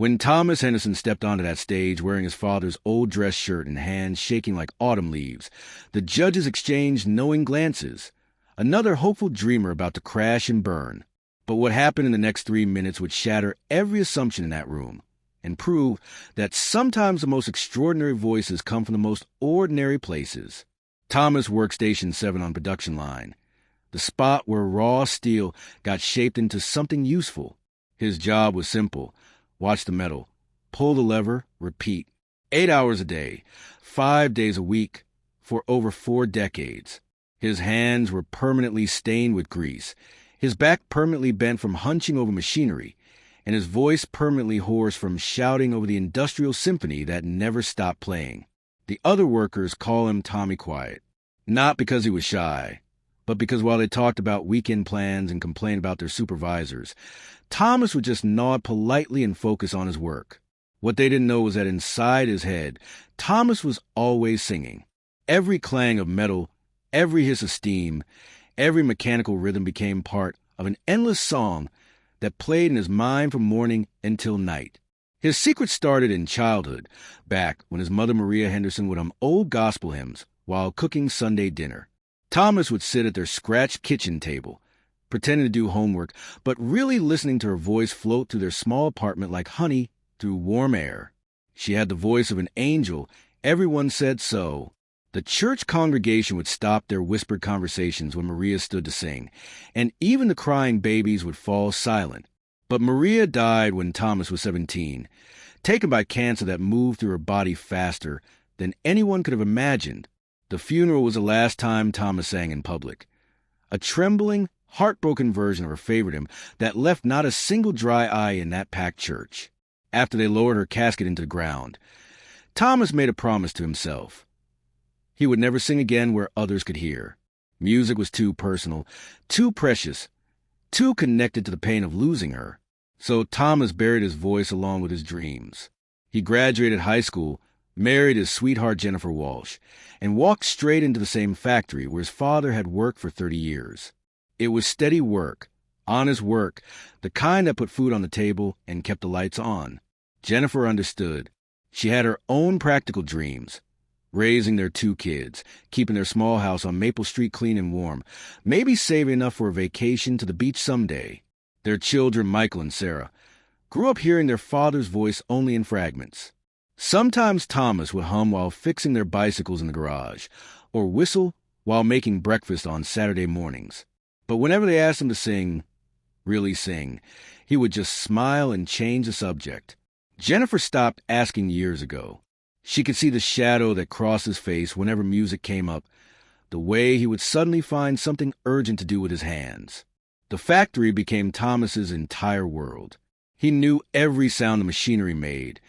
When Thomas Henderson stepped onto that stage wearing his father's old dress shirt and hands shaking like autumn leaves, the judges exchanged knowing glances. Another hopeful dreamer about to crash and burn. But what happened in the next 3 minutes would shatter every assumption in that room and prove that sometimes the most extraordinary voices come from the most ordinary places. Thomas worked Station 7 on production line, the spot where raw steel got shaped into something useful. His job was simple. Watch the metal, pull the lever, repeat. 8 hours a day, 5 days a week, for over 4 decades. His hands were permanently stained with grease, his back permanently bent from hunching over machinery, and his voice permanently hoarse from shouting over the industrial symphony that never stopped playing. The other workers call him Tommy Quiet, not because he was shy, but because while they talked about weekend plans and complained about their supervisors, Thomas would just nod politely and focus on his work. What they didn't know was that inside his head, Thomas was always singing. Every clang of metal, every hiss of steam, every mechanical rhythm became part of an endless song that played in his mind from morning until night. His secret started in childhood, back when his mother Maria Henderson would hum old gospel hymns while cooking Sunday dinner. Thomas would sit at their scratch kitchen table, pretending to do homework, but really listening to her voice float through their small apartment like honey through warm air. She had the voice of an angel. Everyone said so. The church congregation would stop their whispered conversations when Maria stood to sing, and even the crying babies would fall silent. But Maria died when Thomas was 17, taken by cancer that moved through her body faster than anyone could have imagined. The funeral was the last time Thomas sang in public. A trembling, heartbroken version of her favorite hymn that left not a single dry eye in that packed church. After they lowered her casket into the ground, Thomas made a promise to himself. He would never sing again where others could hear. Music was too personal, too precious, too connected to the pain of losing her. So Thomas buried his voice along with his dreams. He graduated high school, married his sweetheart Jennifer Walsh, and walked straight into the same factory where his father had worked for 30 years. It was steady work, honest work, the kind that put food on the table and kept the lights on. Jennifer understood. She had her own practical dreams. Raising their 2 kids, keeping their small house on Maple Street clean and warm, maybe saving enough for a vacation to the beach someday. Their children, Michael and Sarah, grew up hearing their father's voice only in fragments. Sometimes Thomas would hum while fixing their bicycles in the garage, or whistle while making breakfast on Saturday mornings. But whenever they asked him to sing, really sing, he would just smile and change the subject. Jennifer stopped asking years ago. She could see the shadow that crossed his face whenever music came up, the way he would suddenly find something urgent to do with his hands. The factory became Thomas's entire world. He knew every sound the machinery made,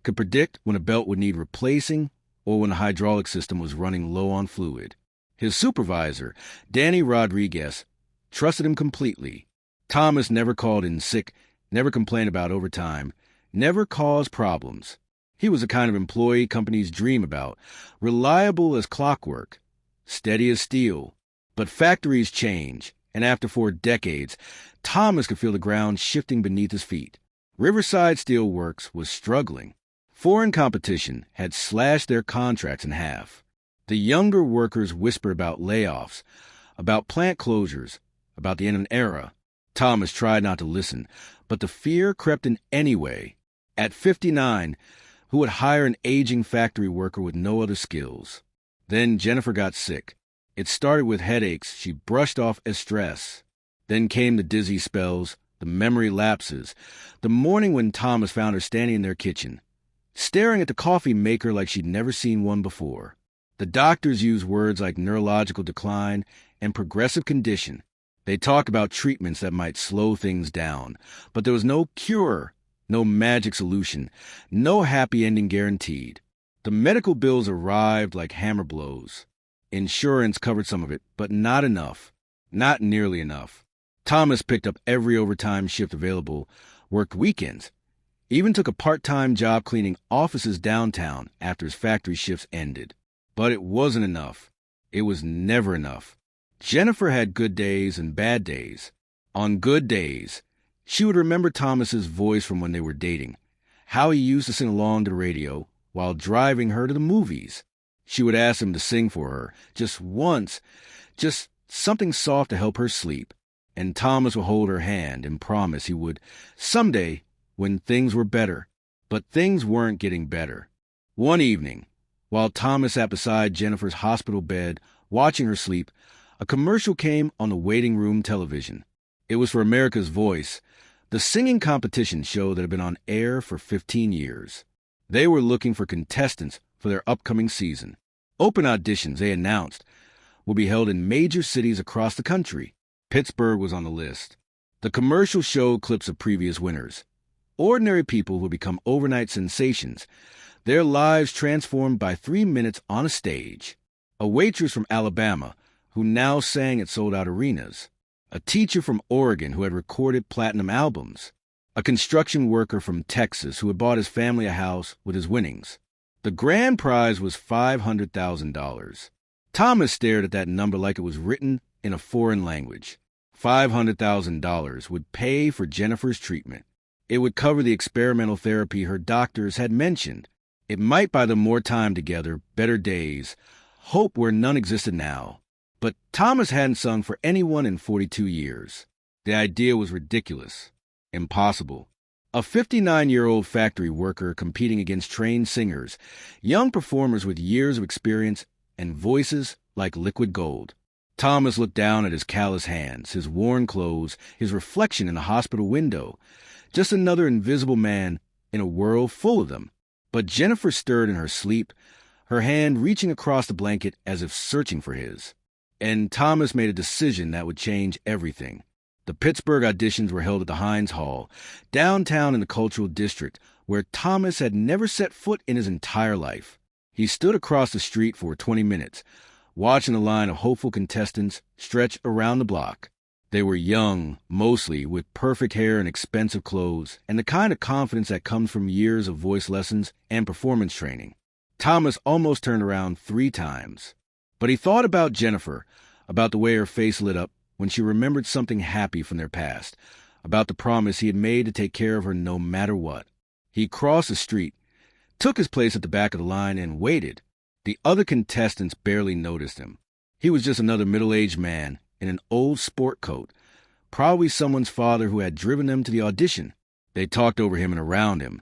could predict when a belt would need replacing or when the hydraulic system was running low on fluid. His supervisor, Danny Rodriguez, trusted him completely. Thomas never called in sick, never complained about overtime, never caused problems. He was the kind of employee companies dream about, reliable as clockwork, steady as steel. But factories change, and after 4 decades, Thomas could feel the ground shifting beneath his feet. Riverside Steel Works was struggling. Foreign competition had slashed their contracts in half. The younger workers whispered about layoffs, about plant closures, about the end of an era. Thomas tried not to listen, but the fear crept in anyway. At 59, who would hire an aging factory worker with no other skills? Then Jennifer got sick. It started with headaches she brushed off as stress. Then came the dizzy spells, the memory lapses, the morning when Thomas found her standing in their kitchen, staring at the coffee maker like she'd never seen one before. The doctors used words like neurological decline and progressive condition. They talked about treatments that might slow things down, but there was no cure, no magic solution, no happy ending guaranteed. The medical bills arrived like hammer blows. Insurance covered some of it, but not enough. Not nearly enough. Thomas picked up every overtime shift available, worked weekends, even took a part-time job cleaning offices downtown after his factory shifts ended. But it wasn't enough. It was never enough. Jennifer had good days and bad days. On good days, she would remember Thomas's voice from when they were dating, how he used to sing along to the radio while driving her to the movies. She would ask him to sing for her, just once, just something soft to help her sleep. And Thomas would hold her hand and promise he would someday when things were better. But things weren't getting better. One evening, while Thomas sat beside Jennifer's hospital bed watching her sleep, a commercial came on the waiting room television. It was for America's Voice, the singing competition show that had been on air for 15 years. They were looking for contestants for their upcoming season. Open auditions, they announced, will be held in major cities across the country. Pittsburgh was on the list. The commercial showed clips of previous winners. Ordinary people who become overnight sensations, their lives transformed by 3 minutes on a stage. A waitress from Alabama who now sang at sold-out arenas. A teacher from Oregon who had recorded platinum albums. A construction worker from Texas who had bought his family a house with his winnings. The grand prize was $500,000. Thomas stared at that number like it was written in a foreign language. $500,000 would pay for Jennifer's treatment. It would cover the experimental therapy her doctors had mentioned. It might buy them more time together, better days, hope where none existed now. But Thomas hadn't sung for anyone in 42 years. The idea was ridiculous, impossible. A 59-year-old factory worker competing against trained singers, young performers with years of experience and voices like liquid gold. Thomas looked down at his callous hands, his worn clothes, his reflection in the hospital window. Just another invisible man in a world full of them. But Jennifer stirred in her sleep, her hand reaching across the blanket as if searching for his. And Thomas made a decision that would change everything. The Pittsburgh auditions were held at the Heinz Hall, downtown in the Cultural District, where Thomas had never set foot in his entire life. He stood across the street for 20 minutes, watching the line of hopeful contestants stretch around the block. They were young, mostly, with perfect hair and expensive clothes, and the kind of confidence that comes from years of voice lessons and performance training. Thomas almost turned around 3 times. But he thought about Jennifer, about the way her face lit up when she remembered something happy from their past, about the promise he had made to take care of her no matter what. He crossed the street, took his place at the back of the line, and waited. The other contestants barely noticed him. He was just another middle-aged man in an old sport coat, probably someone's father who had driven them to the audition. They talked over him and around him,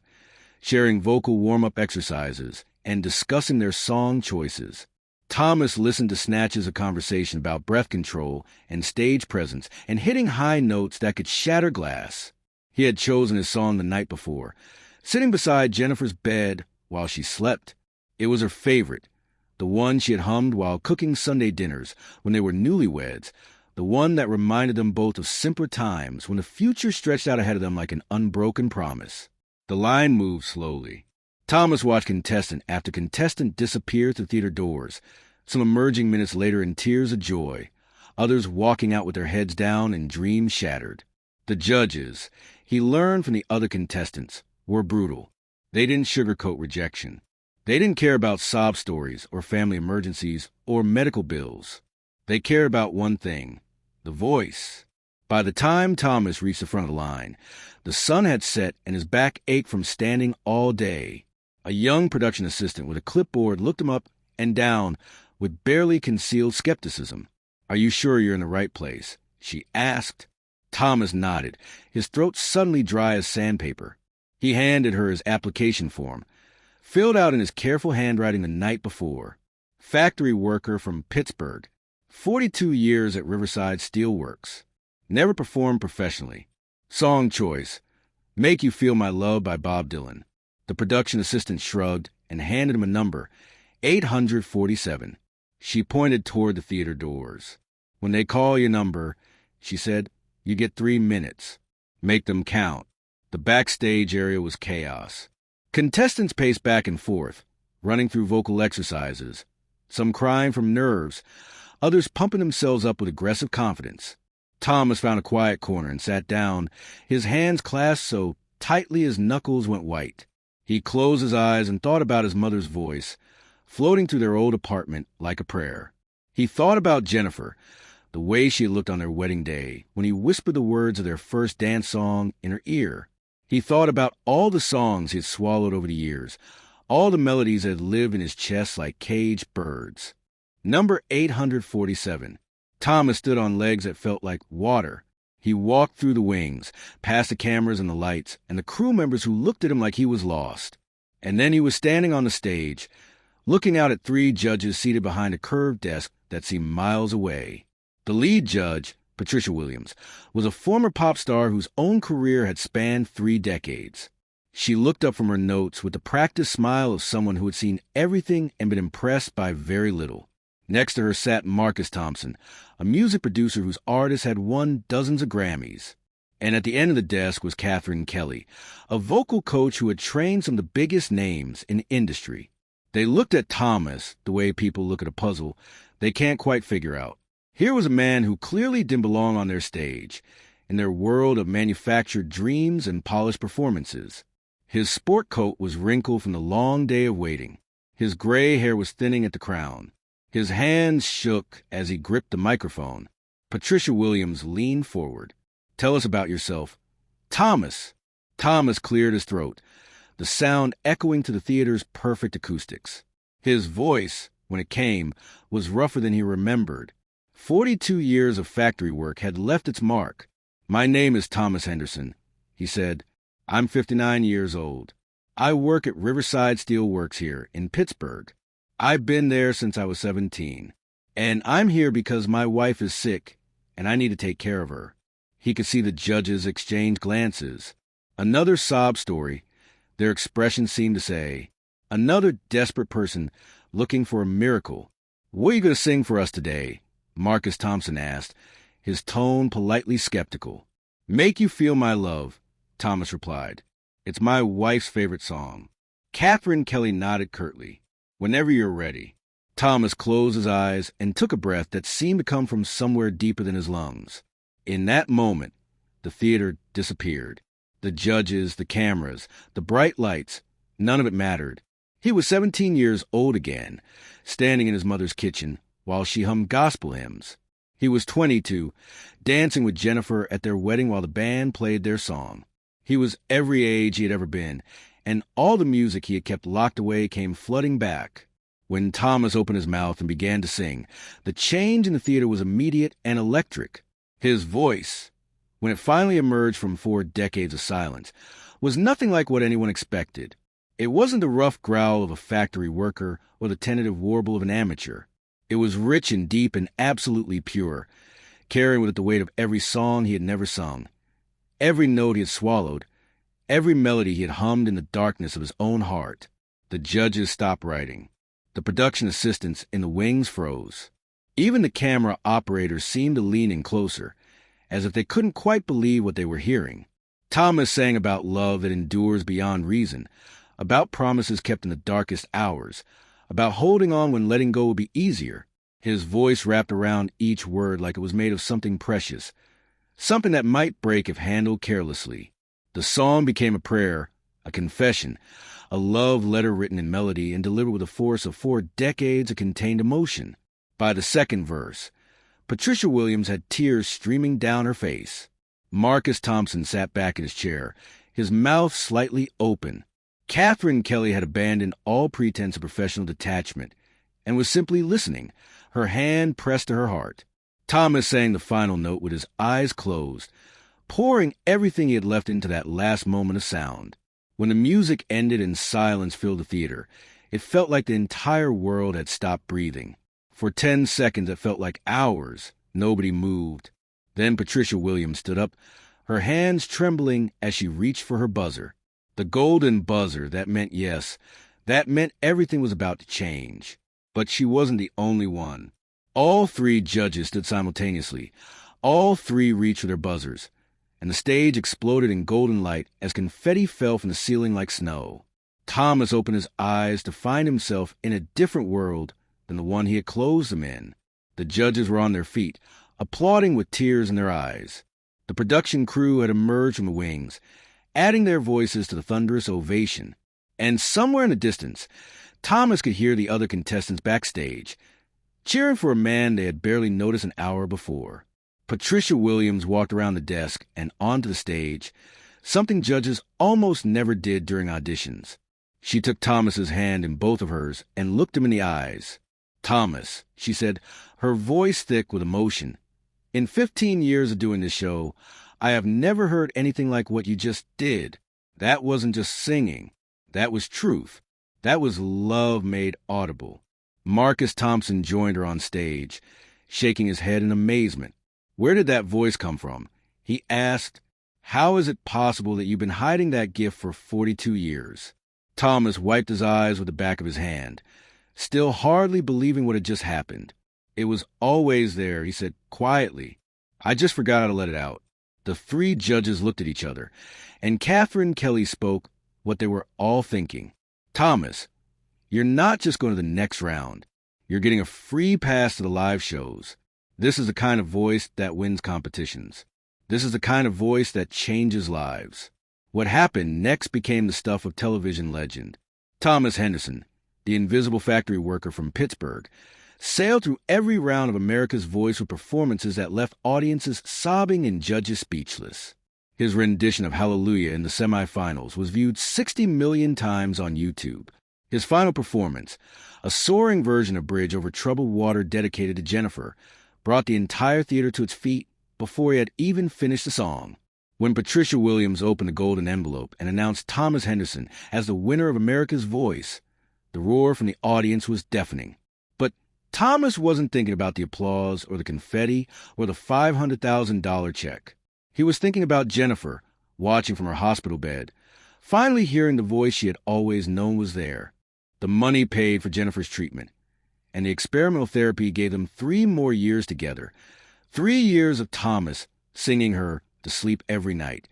sharing vocal warm-up exercises and discussing their song choices. Thomas listened to snatches of conversation about breath control and stage presence and hitting high notes that could shatter glass. He had chosen his song the night before, sitting beside Jennifer's bed while she slept. It was her favorite, the one she had hummed while cooking Sunday dinners when they were newlyweds, the one that reminded them both of simpler times when the future stretched out ahead of them like an unbroken promise. The line moved slowly. Thomas watched contestant after contestant disappear through theater doors, some emerging minutes later in tears of joy, others walking out with their heads down and dreams shattered. The judges, he learned from the other contestants, were brutal. They didn't sugarcoat rejection. They didn't care about sob stories or family emergencies or medical bills. They cared about one thing, the voice. By the time Thomas reached the front of the line, the sun had set and his back ached from standing all day. A young production assistant with a clipboard looked him up and down with barely concealed skepticism. "Are you sure you're in the right place?" she asked. Thomas nodded, his throat suddenly dry as sandpaper. He handed her his application form, filled out in his careful handwriting the night before. Factory worker from Pittsburgh, 42 years at Riverside Steelworks. Never performed professionally. Song choice, "Make You Feel My Love" by Bob Dylan. The production assistant shrugged and handed him a number, 847. She pointed toward the theater doors. "When they call your number," she said, "you get 3 minutes. Make them count." The backstage area was chaos. Contestants paced back and forth, running through vocal exercises, some crying from nerves, others pumping themselves up with aggressive confidence. Thomas found a quiet corner and sat down, his hands clasped so tightly his knuckles went white. He closed his eyes and thought about his mother's voice, floating through their old apartment like a prayer. He thought about Jennifer, the way she had looked on their wedding day, when he whispered the words of their first dance song in her ear. He thought about all the songs he had swallowed over the years, all the melodies that had lived in his chest like caged birds. Number 847. Thomas stood on legs that felt like water. He walked through the wings, past the cameras and the lights, and the crew members who looked at him like he was lost. And then he was standing on the stage, looking out at 3 judges seated behind a curved desk that seemed miles away. The lead judge, Patricia Williams, was a former pop star whose own career had spanned 3 decades. She looked up from her notes with the practiced smile of someone who had seen everything and been impressed by very little. Next to her sat Marcus Thompson, a music producer whose artists had won dozens of Grammys. And at the end of the desk was Catherine Kelly, a vocal coach who had trained some of the biggest names in the industry. They looked at Thomas the way people look at a puzzle they can't quite figure out. Here was a man who clearly didn't belong on their stage, in their world of manufactured dreams and polished performances. His sport coat was wrinkled from the long day of waiting. His gray hair was thinning at the crown. His hands shook as he gripped the microphone. Patricia Williams leaned forward. "Tell us about yourself." "Thomas." Thomas cleared his throat, the sound echoing to the theater's perfect acoustics. His voice, when it came, was rougher than he remembered. 42 years of factory work had left its mark. "My name is Thomas Henderson," he said. "I'm 59 years old. I work at Riverside Steel Works here in Pittsburgh. I've been there since I was 17. And I'm here because my wife is sick, and I need to take care of her." He could see the judges exchange glances. Another sob story, their expressions seemed to say. Another desperate person looking for a miracle. "What are you going to sing for us today?" Marcus Thompson asked, his tone politely skeptical. "Make You Feel My Love," Thomas replied. "It's my wife's favorite song." Catherine Kelly nodded curtly. "Whenever you're ready." Thomas closed his eyes and took a breath that seemed to come from somewhere deeper than his lungs. In that moment, the theater disappeared. The judges, the cameras, the bright lights, none of it mattered. He was 17 years old again, standing in his mother's kitchen while she hummed gospel hymns. He was 22, dancing with Jennifer at their wedding while the band played their song. He was every age he had ever been, and all the music he had kept locked away came flooding back. When Thomas opened his mouth and began to sing, the change in the theater was immediate and electric. His voice, when it finally emerged from 4 decades of silence, was nothing like what anyone expected. It wasn't the rough growl of a factory worker or the tentative warble of an amateur. It was rich and deep and absolutely pure, carrying with it the weight of every song he had never sung, every note he had swallowed, every melody he had hummed in the darkness of his own heart. The judges stopped writing. The production assistants in the wings froze. Even the camera operators seemed to lean in closer, as if they couldn't quite believe what they were hearing. Thomas sang about love that endures beyond reason, about promises kept in the darkest hours, about holding on when letting go would be easier. His voice wrapped around each word like it was made of something precious, something that might break if handled carelessly. The song became a prayer, a confession, a love letter written in melody and delivered with the force of 4 decades of contained emotion. By the second verse, Patricia Williams had tears streaming down her face. Marcus Thompson sat back in his chair, his mouth slightly open. Catherine Kelly had abandoned all pretense of professional detachment and was simply listening, her hand pressed to her heart. Thomas sang the final note with his eyes closed, pouring everything he had left into that last moment of sound. When the music ended and silence filled the theater, it felt like the entire world had stopped breathing. For 10 seconds it felt like hours. Nobody moved. Then Patricia Williams stood up, her hands trembling as she reached for her buzzer. The golden buzzer that meant yes, that meant everything was about to change. But she wasn't the only one. All 3 judges stood simultaneously. All 3 reached for their buzzers, and the stage exploded in golden light as confetti fell from the ceiling like snow. Thomas opened his eyes to find himself in a different world than the one he had closed them in. The judges were on their feet, applauding with tears in their eyes. The production crew had emerged from the wings, adding their voices to the thunderous ovation. And somewhere in the distance, Thomas could hear the other contestants backstage, cheering for a man they had barely noticed an hour before. Patricia Williams walked around the desk and onto the stage, something judges almost never did during auditions. She took Thomas's hand in both of hers and looked him in the eyes. "Thomas," she said, her voice thick with emotion, "in 15 years of doing this show, I have never heard anything like what you just did. That wasn't just singing. That was truth. That was love made audible." Marcus Thompson joined her on stage, shaking his head in amazement. Where did that voice come from? He asked, "How is it possible that you've been hiding that gift for 42 years? Thomas wiped his eyes with the back of his hand, still hardly believing what had just happened. "It was always there," he said quietly. "I just forgot how to let it out." The three judges looked at each other, and Catherine Kelly spoke what they were all thinking. "Thomas, you're not just going to the next round. You're getting a free pass to the live shows. This is the kind of voice that wins competitions. This is the kind of voice that changes lives." What happened next became the stuff of television legend. Thomas Henderson, the invisible factory worker from Pittsburgh, sailed through every round of America's Voice with performances that left audiences sobbing and judges speechless. His rendition of Hallelujah in the semifinals was viewed 60 million times on YouTube. His final performance, a soaring version of Bridge Over Troubled Water dedicated to Jennifer, brought the entire theater to its feet before he had even finished the song. When Patricia Williams opened the golden envelope and announced Thomas Henderson as the winner of America's Voice, the roar from the audience was deafening. But Thomas wasn't thinking about the applause or the confetti or the $500,000 check. He was thinking about Jennifer, watching from her hospital bed, finally hearing the voice she had always known was there. The money paid for Jennifer's treatment, and the experimental therapy gave them 3 more years together. 3 years of Thomas singing her to sleep every night.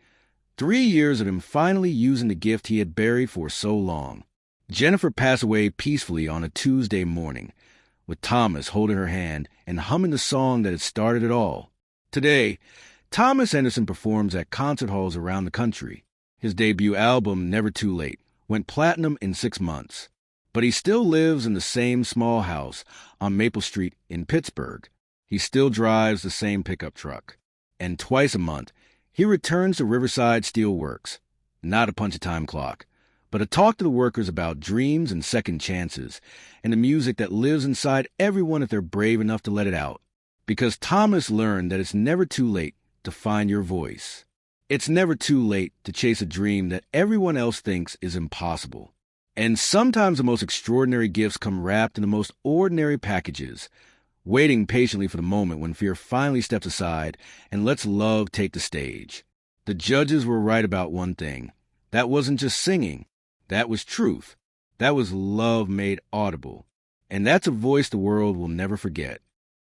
3 years of him finally using the gift he had buried for so long. Jennifer passed away peacefully on a Tuesday morning, with Thomas holding her hand and humming the song that had started it all. Today, Thomas Henderson performs at concert halls around the country. His debut album, Never Too Late, went platinum in 6 months. But he still lives in the same small house on Maple Street in Pittsburgh. He still drives the same pickup truck. And twice a month, he returns to Riverside Steel Works, not a punch-a-time clock, but to talk to the workers about dreams and second chances, and the music that lives inside everyone if they're brave enough to let it out. Because Thomas learned that it's never too late to find your voice. It's never too late to chase a dream that everyone else thinks is impossible. And sometimes the most extraordinary gifts come wrapped in the most ordinary packages, waiting patiently for the moment when fear finally steps aside and lets love take the stage. The judges were right about one thing. That wasn't just singing. That was truth. That was love made audible. And that's a voice the world will never forget.